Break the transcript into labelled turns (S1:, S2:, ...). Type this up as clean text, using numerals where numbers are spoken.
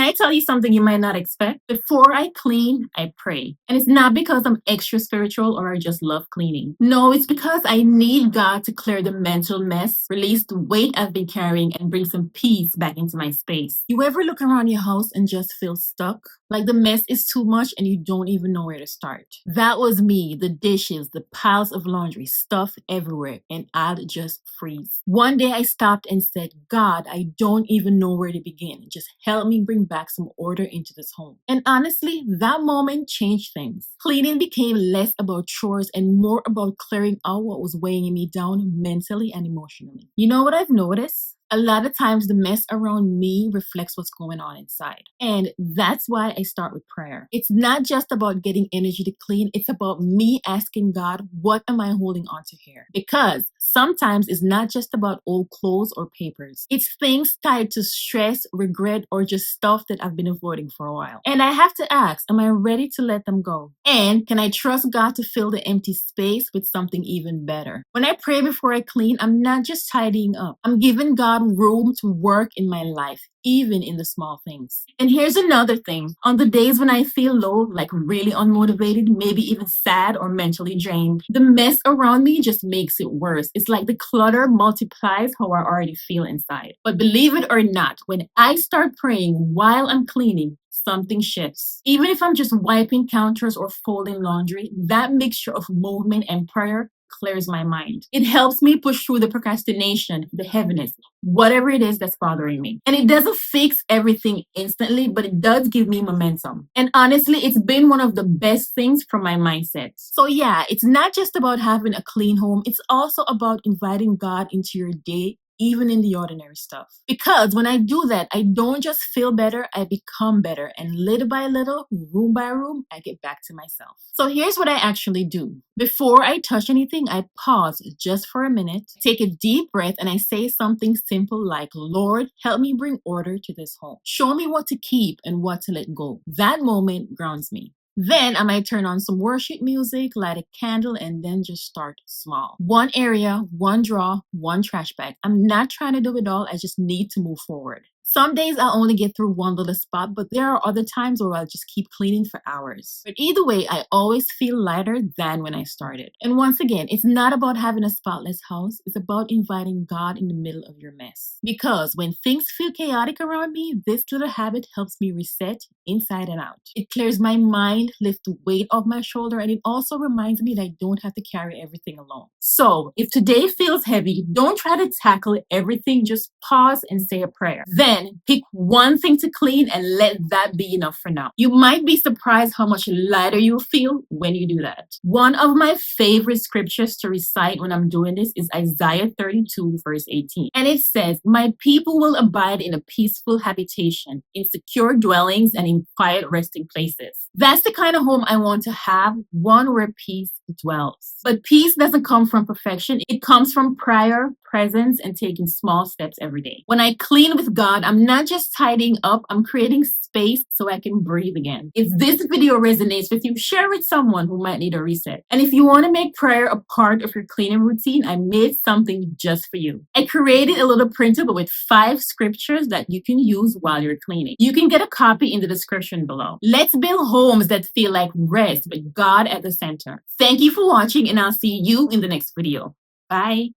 S1: I tell you something you might not expect? Before I clean, I pray. And it's not because I'm extra spiritual or I just love cleaning. No, it's because I need God to clear the mental mess, release the weight I've been carrying, and bring some peace back into my space. You ever look around your house and just feel stuck? Like the mess is too much and you don't even know where to start. That was me, the dishes, the piles of laundry, stuff everywhere, and I'd just freeze. One day I stopped and said, God, I don't even know where to begin. Just help me bring back some order into this home. And honestly, that moment changed things. Cleaning became less about chores and more about clearing out what was weighing me down mentally and emotionally. You know what I've noticed? A lot of times the mess around me reflects what's going on inside. And that's why I start with prayer. It's not just about getting energy to clean. It's about me asking God, what am I holding on to here? Because sometimes it's not just about old clothes or papers. It's things tied to stress, regret, or just stuff that I've been avoiding for a while. And I have to ask, am I ready to let them go? And can I trust God to fill the empty space with something even better? When I pray before I clean, I'm not just tidying up. I'm giving God room to work in my life, even in the small things. And here's another thing. On the days when I feel low, like really unmotivated, maybe even sad or mentally drained, the mess around me just makes it worse. It's like the clutter multiplies how I already feel inside. But believe it or not, when I start praying while I'm cleaning, something shifts. Even if I'm just wiping counters or folding laundry, that mixture of movement and prayer clears my mind. It helps me push through the procrastination, the heaviness, whatever it is that's bothering me. And it doesn't fix everything instantly, but it does give me momentum. And honestly, it's been one of the best things for my mindset. So yeah, it's not just about having a clean home. It's also about inviting God into your day, even in the ordinary stuff. Because when I do that, I don't just feel better, I become better. And little by little, room by room, I get back to myself. So here's what I actually do. Before I touch anything, I pause just for a minute, take a deep breath, and I say something simple like, Lord, help me bring order to this home. Show me what to keep and what to let go. That moment grounds me. Then I might turn on some worship music, light a candle, and then just start small. One area, one drawer, one trash bag. I'm not trying to do it all. I just need to move forward. Some days I'll only get through one little spot, but there are other times where I'll just keep cleaning for hours. But either way, I always feel lighter than when I started. And once again, it's not about having a spotless house. It's about inviting God in the middle of your mess. Because when things feel chaotic around me, this little habit helps me reset inside and out. It clears my mind, lifts the weight off my shoulder, and it also reminds me that I don't have to carry everything alone. So if today feels heavy, don't try to tackle everything. Just pause and say a prayer. Then pick one thing to clean and let that be enough for now. You might be surprised how much lighter you'll feel when you do that. One of my favorite scriptures to recite when I'm doing this is Isaiah 32 verse 18. And it says, my people will abide in a peaceful habitation, in secure dwellings, and in quiet resting places. That's the kind of home I want to have, one where peace dwells. But peace doesn't come from perfection. It comes from prayer, presence, and taking small steps every day. When I clean with God, I'm not just tidying up, I'm creating space so I can breathe again. If this video resonates with you, share with someone who might need a reset. And if you want to make prayer a part of your cleaning routine, I made something just for you. I created a little printable with 5 scriptures that you can use while you're cleaning. You can get a copy in the description below. Let's build homes that feel like rest with God at the center. Thank you for watching, and I'll see you in the next video. Bye.